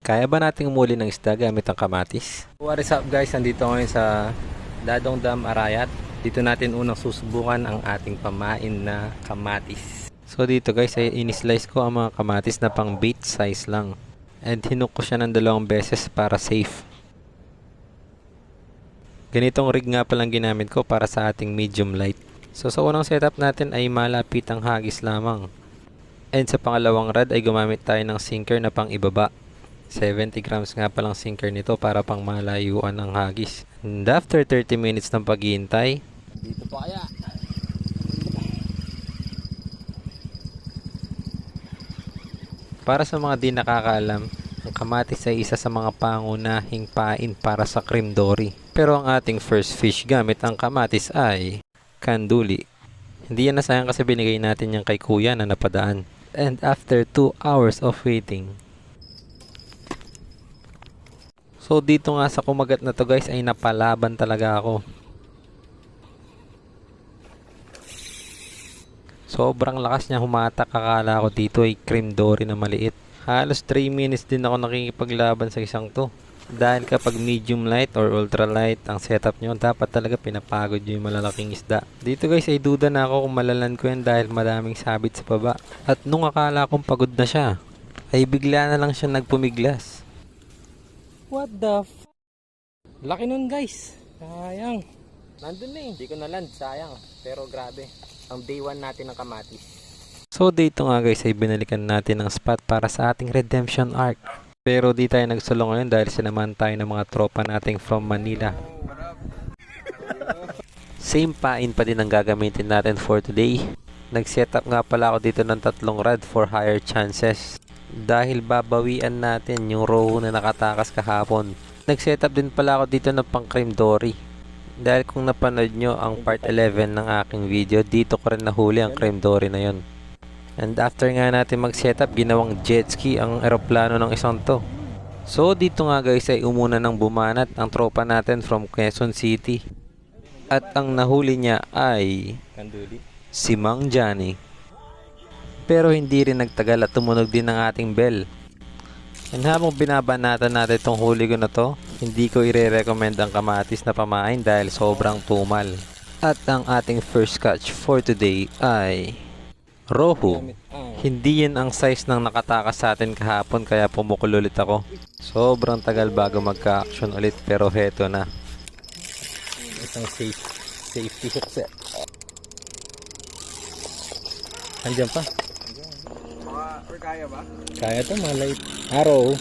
Kaya ba nating umuli ng isda gamit ang kamatis? What is up guys? Nandito ngayon sa Dadong Dam, Arayat. Dito natin unang susubukan ang ating pamain na kamatis. So dito guys ay inislice ko ang mga kamatis na pang bait size lang. And hinuk ko siya ng 2 beses para safe. Ganitong rig nga palang ginamit ko para sa ating medium light. So sa unang setup natin ay malapitang hagis lamang. And sa pangalawang rod ay gumamit tayo ng sinker na pang ibaba. 70 grams nga palang sinker nito para pang malayuan ng hagis. And after 30 minutes ng paghihintay, dito pa kaya? Para sa mga di nakakaalam, ang kamatis ay isa sa mga pangunahing pain para sa cream dory. Pero ang ating first fish gamit ang kamatis ay kanduli. Hindi yan nasayang kasi binigay natin yung kay kuya na napadaan. And after 2 hours of waiting, so dito nga sa kumagat na to guys ay napalaban talaga ako. Sobrang lakas niya humatak, akala ko dito ay cream dory na maliit. Halos 3 minutes din ako nakikipaglaban sa isang to. Dahil kapag medium light or ultra light ang setup nyo, dapat talaga pinapagod nyo yung malalaking isda. Dito guys ay duda na ako kung malalan ko yan dahil madaming sabit sa baba. At nung akala kong pagod na siya, ay bigla na lang siya nagpumiglas. What the f***? Laki nun guys. Sayang. Nandun na eh. Hindi ko naland. Sayang. Pero grabe. Ang day 1 natin ng kamatis. So dito nga guys ay binalikan natin ang spot para sa ating redemption arc. Pero di tayo nagsulong ngayon dahil sinamahan tayo ng mga tropa nating from Manila. Same pain pa din ang gagamitin natin for today. Nag-setup nga pala ako dito ng 3 rod for higher chances. Dahil babawian natin yung row na nakatakas kahapon. Nag-setup din pala ako dito ng pang cream dory. Dahil kung napanood nyo ang part 11 ng aking video, dito ko rin nahuli ang cream dory na yon. And after nga natin mag-setup, ginawang jet ski ang eroplano ng isang to. So dito nga guys ay umuna ng bumanat ang tropa natin from Quezon City. At ang nahuli niya ay si Mang Johnny. Pero hindi rin nagtagal at tumunog din ang ating bell. And habang binabanatan natin itong huli ko na to, hindi ko ire-recommend ang kamatis na pamain dahil sobrang tumal. At ang ating first catch for today ay rohu. Hindi yan ang size ng nakatakas sa atin kahapon kaya pumukul ulit ako. Sobrang tagal bago magka-action ulit pero heto na. Isang safety hook set. Andiyan pa. Or kaya ba? Kaya to, malay. Arrow.